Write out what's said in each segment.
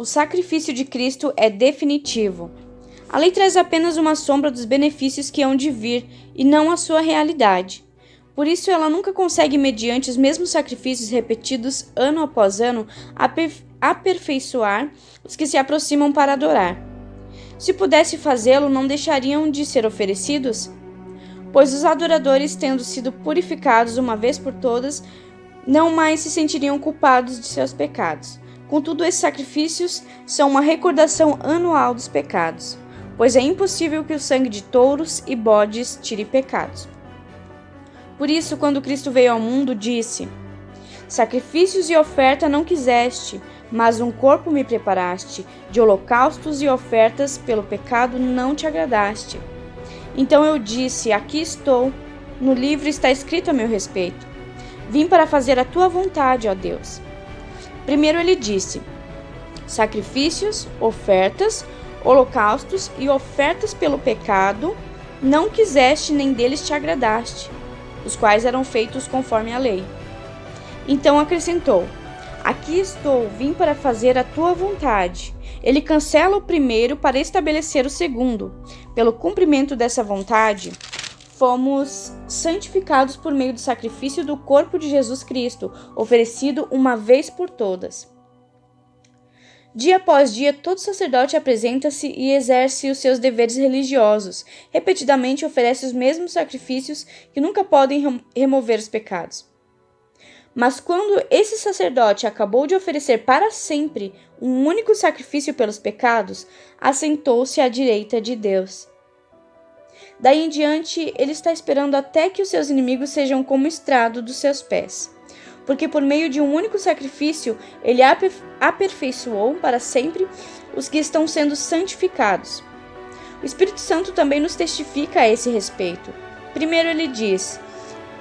O sacrifício de Cristo é definitivo. A lei traz apenas uma sombra dos benefícios que hão de vir e não a sua realidade. Por isso, ela nunca consegue, mediante os mesmos sacrifícios repetidos ano após ano, aperfeiçoar os que se aproximam para adorar. Se pudesse fazê-lo, não deixariam de ser oferecidos? Pois os adoradores, tendo sido purificados uma vez por todas, não mais se sentiriam culpados de seus pecados. Contudo, esses sacrifícios são uma recordação anual dos pecados, pois é impossível que o sangue de touros e bodes tire pecados. Por isso, quando Cristo veio ao mundo, disse: Sacrifícios e oferta não quiseste, mas um corpo me preparaste. De holocaustos e ofertas pelo pecado não te agradaste. Então eu disse: Aqui estou. No livro está escrito a meu respeito. Vim para fazer a tua vontade, ó Deus. Primeiro ele disse: Sacrifícios, ofertas, holocaustos e ofertas pelo pecado não quiseste, nem deles te agradaste, os quais eram feitos conforme a lei. Então acrescentou: Aqui estou, vim para fazer a tua vontade. Ele cancela o primeiro para estabelecer o segundo. Pelo cumprimento dessa vontade, fomos santificados por meio do sacrifício do corpo de Jesus Cristo, oferecido uma vez por todas. Dia após dia, todo sacerdote apresenta-se e exerce os seus deveres religiosos. Repetidamente oferece os mesmos sacrifícios que nunca podem remover os pecados. Mas quando esse sacerdote acabou de oferecer para sempre um único sacrifício pelos pecados, assentou-se à direita de Deus. Daí em diante, ele está esperando até que os seus inimigos sejam como estrado dos seus pés. Porque por meio de um único sacrifício, ele aperfeiçoou para sempre os que estão sendo santificados. O Espírito Santo também nos testifica a esse respeito. Primeiro ele diz: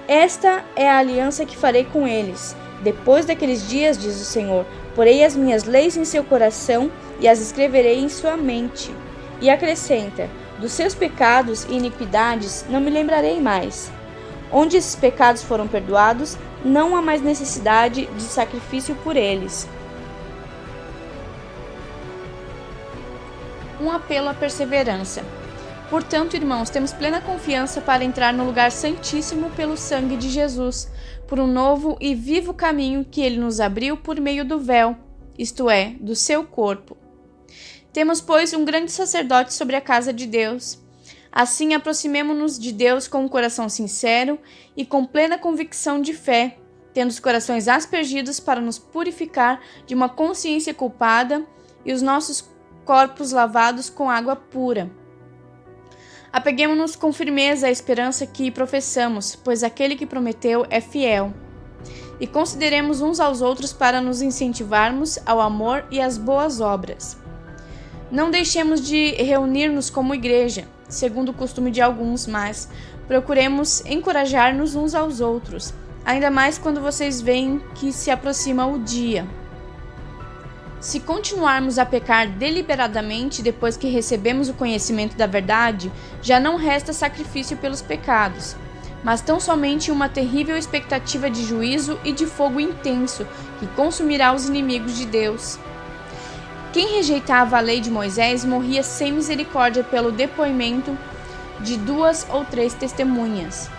Esta é a aliança que farei com eles. Depois daqueles dias, diz o Senhor, porei as minhas leis em seu coração e as escreverei em sua mente. E acrescenta: Dos seus pecados e iniquidades não me lembrarei mais. Onde esses pecados foram perdoados, não há mais necessidade de sacrifício por eles. Um apelo à perseverança. Portanto, irmãos, temos plena confiança para entrar no lugar santíssimo pelo sangue de Jesus, por um novo e vivo caminho que ele nos abriu por meio do véu, isto é, do seu corpo. Temos, pois, um grande sacerdote sobre a casa de Deus. Assim, aproximemo-nos de Deus com um coração sincero e com plena convicção de fé, tendo os corações aspergidos para nos purificar de uma consciência culpada e os nossos corpos lavados com água pura. Apeguemo-nos com firmeza à esperança que professamos, pois aquele que prometeu é fiel. E consideremos uns aos outros para nos incentivarmos ao amor e às boas obras. Não deixemos de reunir-nos como igreja, segundo o costume de alguns, mas procuremos encorajar-nos uns aos outros, ainda mais quando vocês veem que se aproxima o dia. Se continuarmos a pecar deliberadamente depois que recebemos o conhecimento da verdade, já não resta sacrifício pelos pecados, mas tão somente uma terrível expectativa de juízo e de fogo intenso que consumirá os inimigos de Deus. Quem rejeitava a lei de Moisés morria sem misericórdia pelo depoimento de 2 ou 3 testemunhas.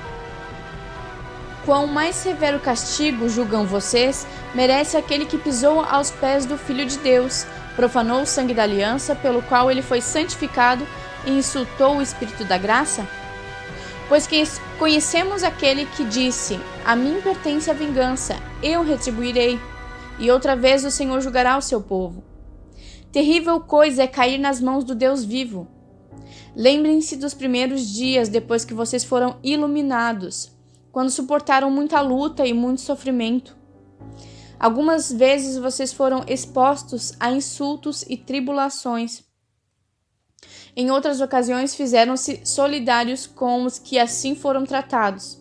Quão mais severo castigo, julgam vocês, merece aquele que pisou aos pés do Filho de Deus, profanou o sangue da aliança pelo qual ele foi santificado e insultou o Espírito da graça? Pois que conhecemos aquele que disse: A mim pertence a vingança, eu retribuirei, e outra vez o Senhor julgará o seu povo. Terrível coisa é cair nas mãos do Deus vivo. Lembrem-se dos primeiros dias depois que vocês foram iluminados, quando suportaram muita luta e muito sofrimento. Algumas vezes vocês foram expostos a insultos e tribulações. Em outras ocasiões fizeram-se solidários com os que assim foram tratados.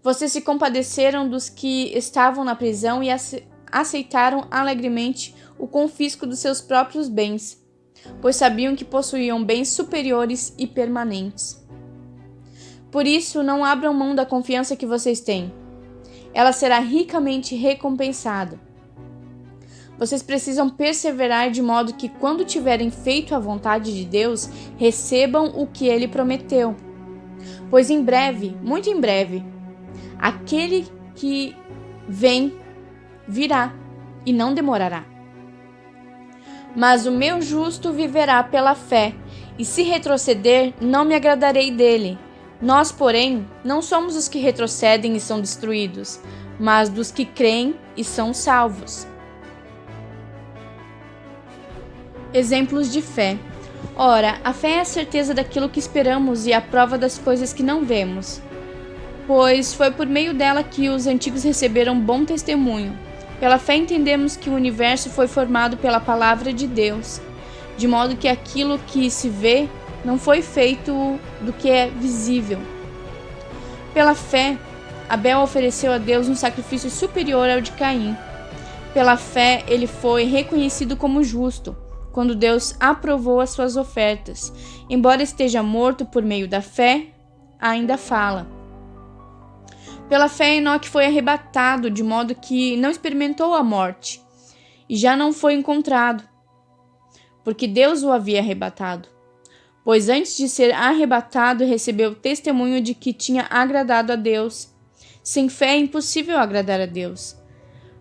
Vocês se compadeceram dos que estavam na prisão e aceitaram alegremente o confisco dos seus próprios bens, pois sabiam que possuíam bens superiores e permanentes. Por isso, não abram mão da confiança que vocês têm. Ela será ricamente recompensada. Vocês precisam perseverar de modo que, quando tiverem feito a vontade de Deus, recebam o que Ele prometeu. Pois em breve, muito em breve, aquele que vem virá e não demorará. Mas o meu justo viverá pela fé, e se retroceder, não me agradarei dele. Nós, porém, não somos os que retrocedem e são destruídos, mas dos que creem e são salvos. Exemplos de fé. Ora, a fé é a certeza daquilo que esperamos e a prova das coisas que não vemos. Pois foi por meio dela que os antigos receberam bom testemunho. Pela fé entendemos que o universo foi formado pela palavra de Deus, de modo que aquilo que se vê não foi feito do que é visível. Pela fé, Abel ofereceu a Deus um sacrifício superior ao de Caim. Pela fé, ele foi reconhecido como justo, quando Deus aprovou as suas ofertas. Embora esteja morto por meio da fé, ainda fala. Pela fé, Enoque foi arrebatado, de modo que não experimentou a morte, e já não foi encontrado, porque Deus o havia arrebatado. Pois antes de ser arrebatado, recebeu testemunho de que tinha agradado a Deus. Sem fé é impossível agradar a Deus,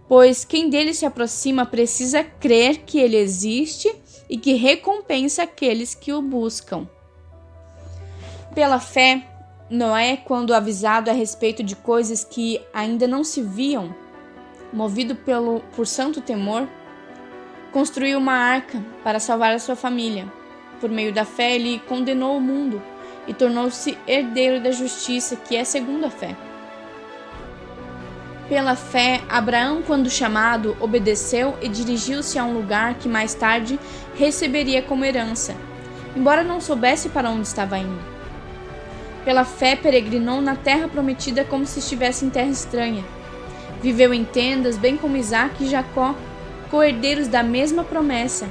pois quem dele se aproxima precisa crer que ele existe e que recompensa aqueles que o buscam. Pela fé, Noé, quando avisado a respeito de coisas que ainda não se viam, movido por santo temor, construiu uma arca para salvar a sua família. Por meio da fé, ele condenou o mundo e tornou-se herdeiro da justiça, que é segundo a fé. Pela fé, Abraão, quando chamado, obedeceu e dirigiu-se a um lugar que mais tarde receberia como herança, embora não soubesse para onde estava indo. Pela fé, peregrinou na terra prometida como se estivesse em terra estranha. Viveu em tendas, bem como Isaque e Jacó, co-herdeiros da mesma promessa,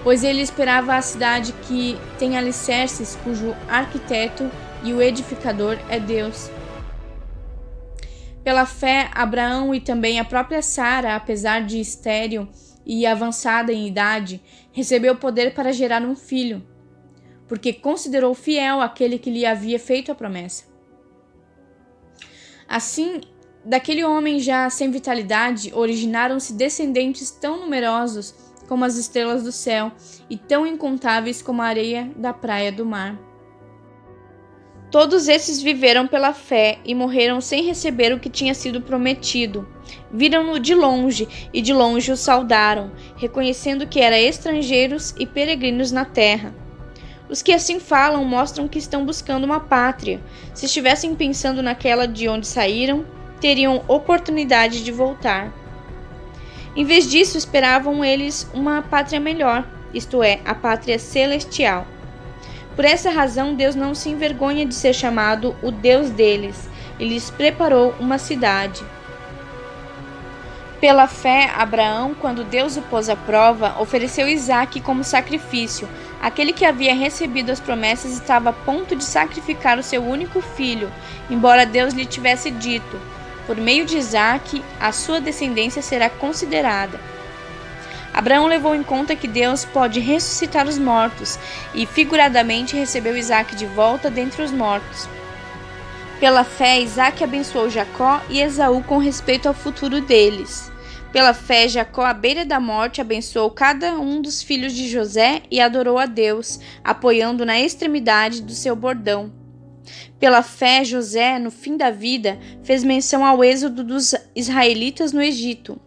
pois ele esperava a cidade que tem alicerces, cujo arquiteto e o edificador é Deus. Pela fé, Abraão e também a própria Sara, apesar de estéril e avançada em idade, recebeu poder para gerar um filho, porque considerou fiel aquele que lhe havia feito a promessa. Assim, daquele homem já sem vitalidade, originaram-se descendentes tão numerosos como as estrelas do céu e tão incontáveis como a areia da praia do mar. Todos esses viveram pela fé e morreram sem receber o que tinha sido prometido. Viram-no de longe e de longe o saudaram, reconhecendo que eram estrangeiros e peregrinos na terra. Os que assim falam mostram que estão buscando uma pátria. Se estivessem pensando naquela de onde saíram, teriam oportunidade de voltar. Em vez disso, esperavam eles uma pátria melhor, isto é, a pátria celestial. Por essa razão, Deus não se envergonha de ser chamado o Deus deles, e lhes preparou uma cidade. Pela fé, Abraão, quando Deus o pôs à prova, ofereceu Isaque como sacrifício. Aquele que havia recebido as promessas estava a ponto de sacrificar o seu único filho, embora Deus lhe tivesse dito: por meio de Isaque, a sua descendência será considerada. Abraão levou em conta que Deus pode ressuscitar os mortos e, figuradamente, recebeu Isaque de volta dentre os mortos. Pela fé, Isaque abençoou Jacó e Esaú com respeito ao futuro deles. Pela fé, Jacó, à beira da morte, abençoou cada um dos filhos de José e adorou a Deus, apoiando na extremidade do seu bordão. Pela fé, José, no fim da vida, fez menção ao êxodo dos israelitas no Egito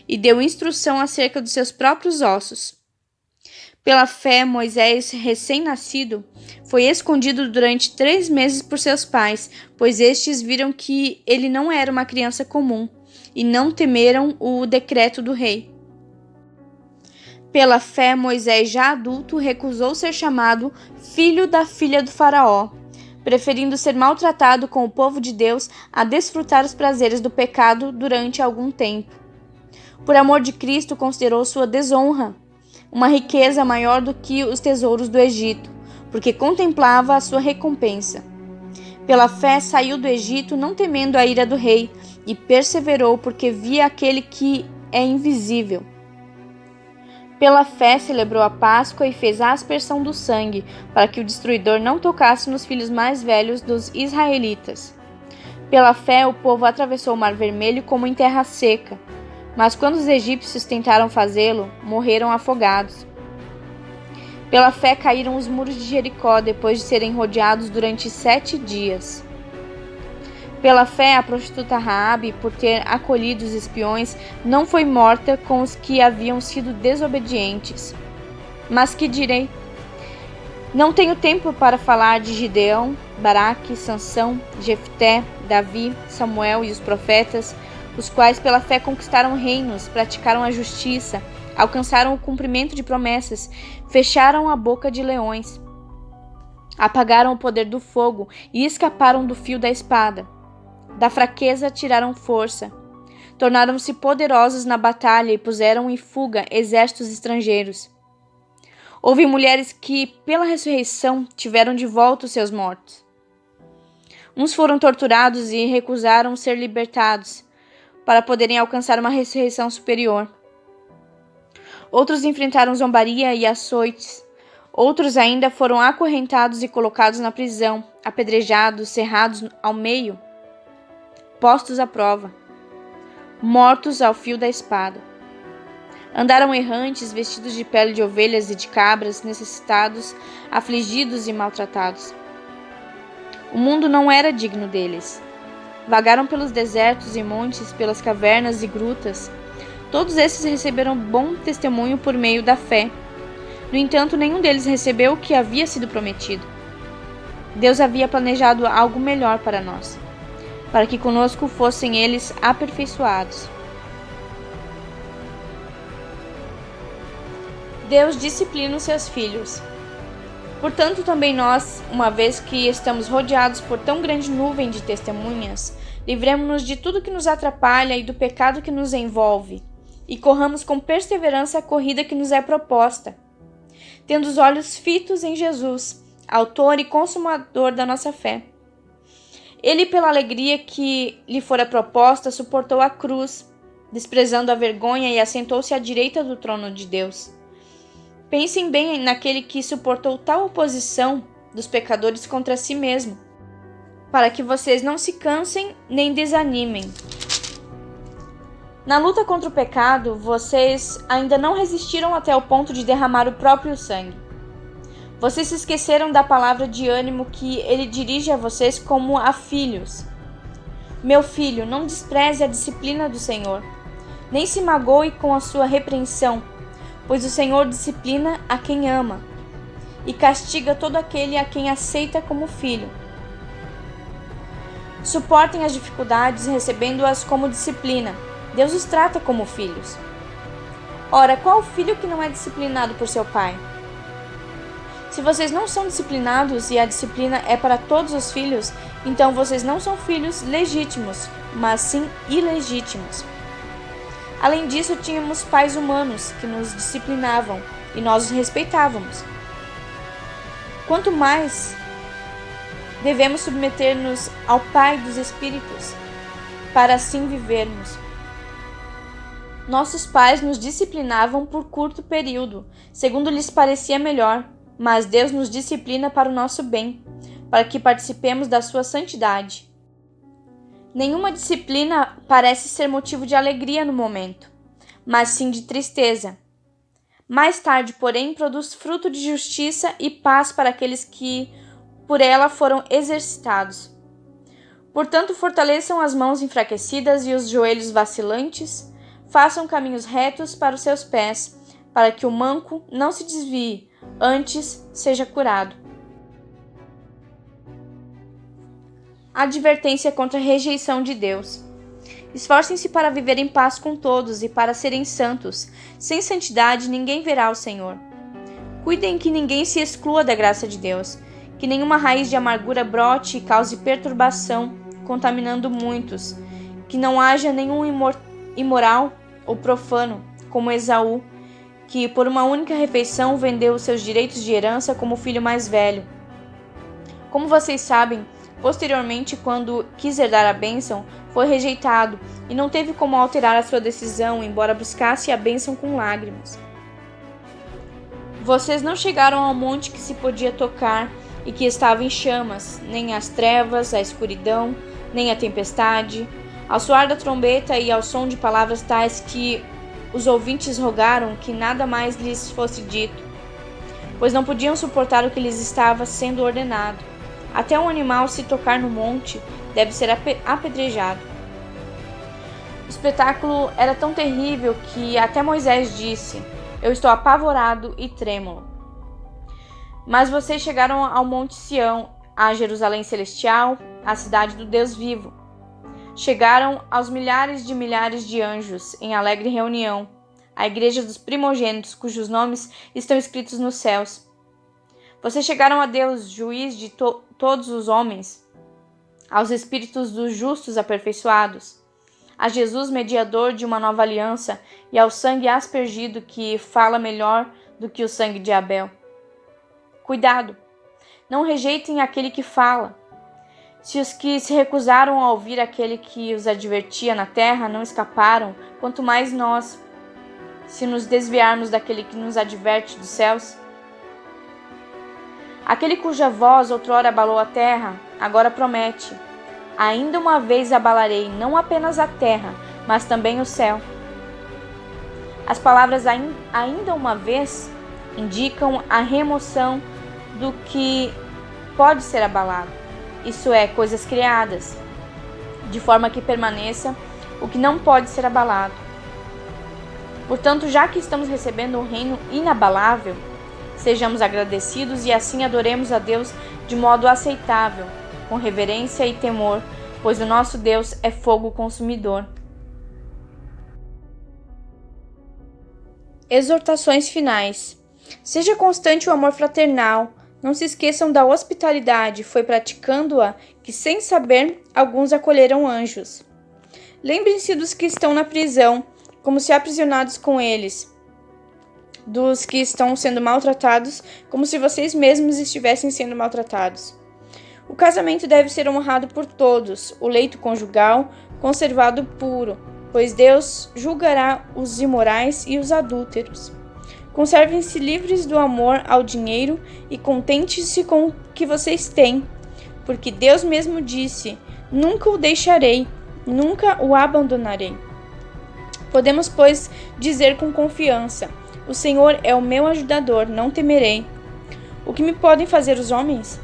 e deu instrução acerca dos seus próprios ossos. Pela fé, Moisés, recém-nascido, foi escondido durante 3 meses por seus pais, pois estes viram que ele não era uma criança comum e não temeram o decreto do rei. Pela fé, Moisés, já adulto, recusou ser chamado filho da filha do faraó, preferindo ser maltratado com o povo de Deus a desfrutar os prazeres do pecado durante algum tempo. Por amor de Cristo, considerou sua desonra uma riqueza maior do que os tesouros do Egito, porque contemplava a sua recompensa. Pela fé, saiu do Egito, não temendo a ira do rei, e perseverou porque via aquele que é invisível. Pela fé celebrou a Páscoa e fez a aspersão do sangue, para que o destruidor não tocasse nos filhos mais velhos dos israelitas. Pela fé o povo atravessou o Mar Vermelho como em terra seca, mas quando os egípcios tentaram fazê-lo, morreram afogados. Pela fé caíram os muros de Jericó depois de serem rodeados durante 7 dias. Pela fé, a prostituta Raabe, por ter acolhido os espiões, não foi morta com os que haviam sido desobedientes. Mas que direi? Não tenho tempo para falar de Gideão, Baraque, Sansão, Jefté, Davi, Samuel e os profetas, os quais pela fé conquistaram reinos, praticaram a justiça, alcançaram o cumprimento de promessas, fecharam a boca de leões, apagaram o poder do fogo e escaparam do fio da espada. Da fraqueza tiraram força, tornaram-se poderosos na batalha e puseram em fuga exércitos estrangeiros. Houve mulheres que, pela ressurreição, tiveram de volta os seus mortos. Uns foram torturados e recusaram ser libertados, para poderem alcançar uma ressurreição superior. Outros enfrentaram zombaria e açoites. Outros ainda foram acorrentados e colocados na prisão, apedrejados, cerrados ao meio, postos à prova, mortos ao fio da espada. Andaram errantes, vestidos de pele de ovelhas e de cabras, necessitados, afligidos e maltratados. O mundo não era digno deles. Vagaram pelos desertos e montes, pelas cavernas e grutas. Todos esses receberam bom testemunho por meio da fé. No entanto, nenhum deles recebeu o que havia sido prometido. Deus havia planejado algo melhor para nós, para que conosco fossem eles aperfeiçoados. Deus disciplina os seus filhos. Portanto, também nós, uma vez que estamos rodeados por tão grande nuvem de testemunhas, livremo-nos de tudo que nos atrapalha e do pecado que nos envolve, e corramos com perseverança a corrida que nos é proposta, tendo os olhos fitos em Jesus, autor e consumador da nossa fé. Ele, pela alegria que lhe fora proposta, suportou a cruz, desprezando a vergonha, e assentou-se à direita do trono de Deus. Pensem bem naquele que suportou tal oposição dos pecadores contra si mesmo, para que vocês não se cansem nem desanimem. Na luta contra o pecado, vocês ainda não resistiram até o ponto de derramar o próprio sangue. Vocês se esqueceram da palavra de ânimo que ele dirige a vocês como a filhos. Meu filho, não despreze a disciplina do Senhor, nem se magoe com a sua repreensão, pois o Senhor disciplina a quem ama e castiga todo aquele a quem aceita como filho. Suportem as dificuldades, recebendo-as como disciplina. Deus os trata como filhos. Ora, qual filho que não é disciplinado por seu pai? Se vocês não são disciplinados e a disciplina é para todos os filhos, então vocês não são filhos legítimos, mas sim ilegítimos. Além disso, tínhamos pais humanos que nos disciplinavam e nós os respeitávamos. Quanto mais devemos submeter-nos ao Pai dos Espíritos, para assim vivermos. Nossos pais nos disciplinavam por curto período, segundo lhes parecia melhor, mas Deus nos disciplina para o nosso bem, para que participemos da sua santidade. Nenhuma disciplina parece ser motivo de alegria no momento, mas sim de tristeza. Mais tarde, porém, produz fruto de justiça e paz para aqueles que por ela foram exercitados. Portanto, fortaleçam as mãos enfraquecidas e os joelhos vacilantes, façam caminhos retos para os seus pés, para que o manco não se desvie, antes seja curado. Advertência contra a rejeição de Deus. Esforcem-se para viver em paz com todos e para serem santos. Sem santidade ninguém verá o Senhor. Cuidem que ninguém se exclua da graça de Deus, que nenhuma raiz de amargura brote e cause perturbação, contaminando muitos, que não haja nenhum imoral ou profano, como Esaú, que por uma única refeição vendeu os seus direitos de herança como filho mais velho. Como vocês sabem, posteriormente, quando quis herdar a bênção, foi rejeitado e não teve como alterar a sua decisão, embora buscasse a bênção com lágrimas. Vocês não chegaram ao monte que se podia tocar e que estava em chamas, nem as trevas, a escuridão, nem a tempestade, ao soar da trombeta e ao som de palavras tais que os ouvintes rogaram que nada mais lhes fosse dito, pois não podiam suportar o que lhes estava sendo ordenado. Até um animal, se tocar no monte, deve ser apedrejado. O espetáculo era tão terrível que até Moisés disse: "Eu estou apavorado e trêmulo." Mas vocês chegaram ao Monte Sião, a Jerusalém Celestial, a cidade do Deus vivo. Chegaram aos milhares de anjos em alegre reunião, à igreja dos primogênitos, cujos nomes estão escritos nos céus. Vocês chegaram a Deus, juiz de todos os homens, aos espíritos dos justos aperfeiçoados, a Jesus, mediador de uma nova aliança, e ao sangue aspergido que fala melhor do que o sangue de Abel. Cuidado! Não rejeitem aquele que fala. Se os que se recusaram a ouvir aquele que os advertia na terra não escaparam, quanto mais nós, se nos desviarmos daquele que nos adverte dos céus? Aquele cuja voz outrora abalou a terra, agora promete: ainda uma vez abalarei não apenas a terra, mas também o céu. As palavras ainda uma vez indicam a remoção do que pode ser abalado, isso é, coisas criadas, de forma que permaneça o que não pode ser abalado. Portanto, já que estamos recebendo um reino inabalável, sejamos agradecidos e assim adoremos a Deus de modo aceitável, com reverência e temor, pois o nosso Deus é fogo consumidor. Exortações finais. Seja constante o amor fraternal. Não se esqueçam da hospitalidade, foi praticando-a que, sem saber, alguns acolheram anjos. Lembrem-se dos que estão na prisão, como se aprisionados com eles, dos que estão sendo maltratados, como se vocês mesmos estivessem sendo maltratados. O casamento deve ser honrado por todos, o leito conjugal conservado puro, pois Deus julgará os imorais e os adúlteros. Conservem-se livres do amor ao dinheiro e contente-se com o que vocês têm, porque Deus mesmo disse: nunca o deixarei, nunca o abandonarei. Podemos, pois, dizer com confiança: o Senhor é o meu ajudador, não temerei. O que me podem fazer os homens?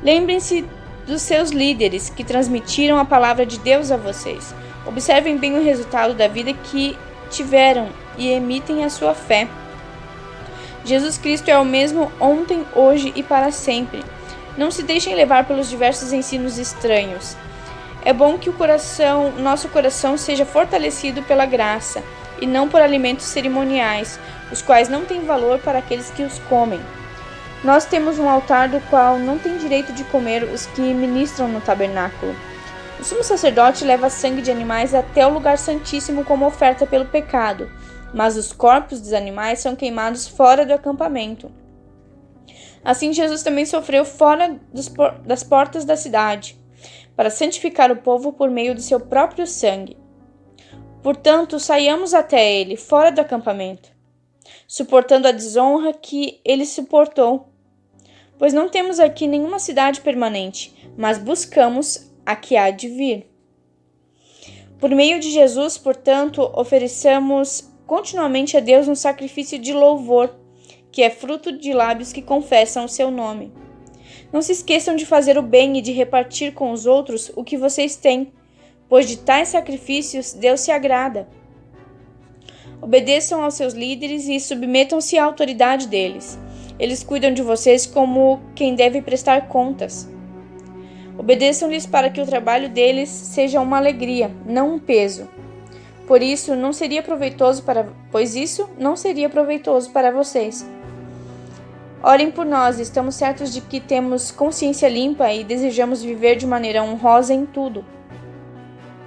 Lembrem-se dos seus líderes que transmitiram a palavra de Deus a vocês. Observem bem o resultado da vida que tiveram e imitem a sua fé. Jesus Cristo é o mesmo ontem, hoje e para sempre. Não se deixem levar pelos diversos ensinos estranhos. É bom que nosso coração seja fortalecido pela graça e não por alimentos cerimoniais, os quais não têm valor para aqueles que os comem. Nós temos um altar do qual não tem direito de comer os que ministram no tabernáculo. O sumo sacerdote leva sangue de animais até o lugar santíssimo como oferta pelo pecado, mas os corpos dos animais são queimados fora do acampamento. Assim, Jesus também sofreu fora das portas da cidade, para santificar o povo por meio de seu próprio sangue. Portanto, saiamos até ele, fora do acampamento, suportando a desonra que ele suportou. Pois não temos aqui nenhuma cidade permanente, mas buscamos a que há de vir. Por meio de Jesus, portanto, ofereçamos continuamente a Deus um sacrifício de louvor, que é fruto de lábios que confessam o seu nome. Não se esqueçam de fazer o bem e de repartir com os outros o que vocês têm, pois de tais sacrifícios Deus se agrada. Obedeçam aos seus líderes e submetam-se à autoridade deles. Eles cuidam de vocês como quem deve prestar contas. Obedeçam-lhes para que o trabalho deles seja uma alegria, não um peso. Pois isso não seria proveitoso para vocês. Orem por nós, estamos certos de que temos consciência limpa e desejamos viver de maneira honrosa em tudo.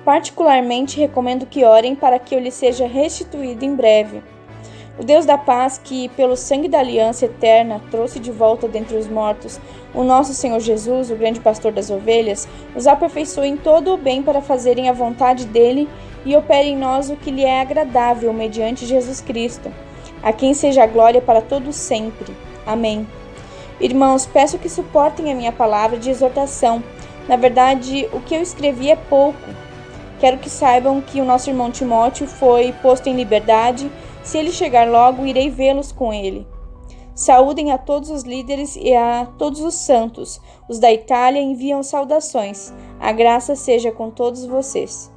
Particularmente recomendo que orem para que eu lhes seja restituído em breve. O Deus da paz, que pelo sangue da aliança eterna trouxe de volta dentre os mortos o nosso Senhor Jesus, o grande pastor das ovelhas, os aperfeiçoe em todo o bem para fazerem a vontade dele e opere em nós o que lhe é agradável mediante Jesus Cristo, a quem seja a glória para todos sempre. Amém. Irmãos, peço que suportem a minha palavra de exortação. Na verdade, o que eu escrevi é pouco. Quero que saibam que o nosso irmão Timóteo foi posto em liberdade. Se ele chegar logo, irei vê-los com ele. Saúdem a todos os líderes e a todos os santos. Os da Itália enviam saudações. A graça seja com todos vocês.